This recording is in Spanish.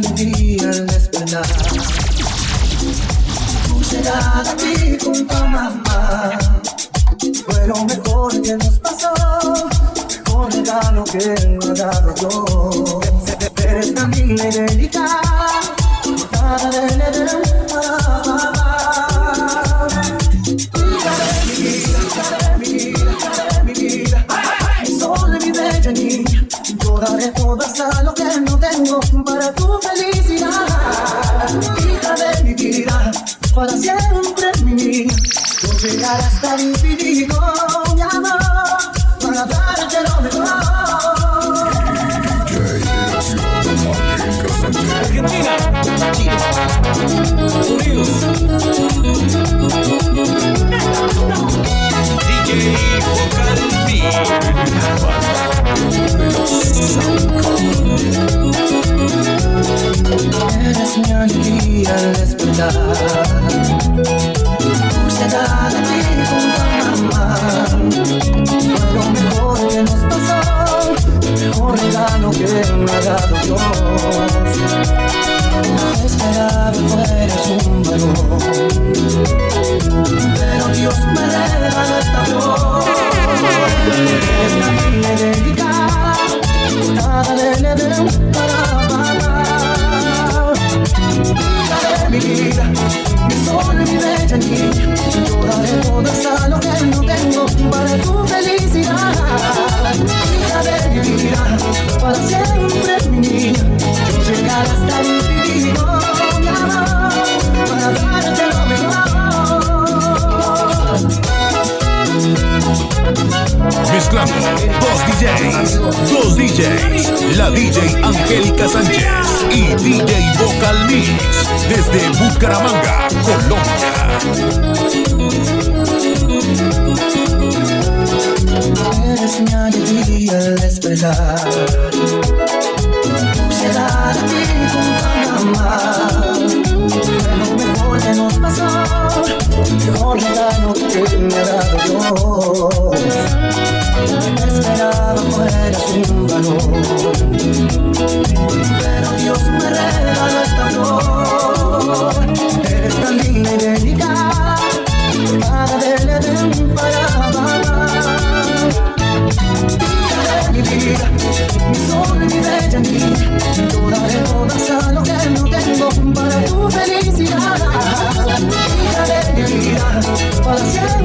alegría al despertar. Tu llegada aquí junto a mamá fue lo mejor que nos pasó, mejor regalo que me ha dado yo. Eres tan linda y delicada, nada de Edén. Hija de mi vida, hija de mi vida, hija de mi vida, mi sol de mi bella niña. Yo daré todo hasta lo que no tengo para tu felicidad. Hija de mi vida, para siempre mi niña. Yo llegaré hasta el infinito, mi amor, para darte lo mejor. Argentina, Chile, Unidos. DJ Vocal Beat. Eres mi alegría al despertar. Tu llegada aquí junto a mamá fue lo mejor que nos pasó, mejor regalo que me ha dado Dios. Esperaba fueras un varón, pero Dios me regaló esta flor. Es la niña delicada, nada de Edén para hija de mi vida, mi sol, mi bella niña. Yo daré todo hasta lo que no tengo para tu felicidad. Hija de mi vida, para siempre mi niña. Yo llegaré hasta el infinito, mi amor, para darte lo mejor. Mezclando dos DJs, la DJ Angélica Sánchez y DJ Vocal Mix desde Bucaramanga, Colombia. Eres mi alegría al despertar. Tu llegada aquí junto a mamá fue lo mejor que nos pasó, mejor regalo que me ha dado Dios. Esperaba fueras un varón, pero Dios me regaló esta flor. Eres tan linda y delicada, nada de Edén para mamá. Hija de mi vida, mi sol, mi bella niña. Yo daré todo hasta lo que no tengo para tu felicidad. Hija de mi vida, para siempre.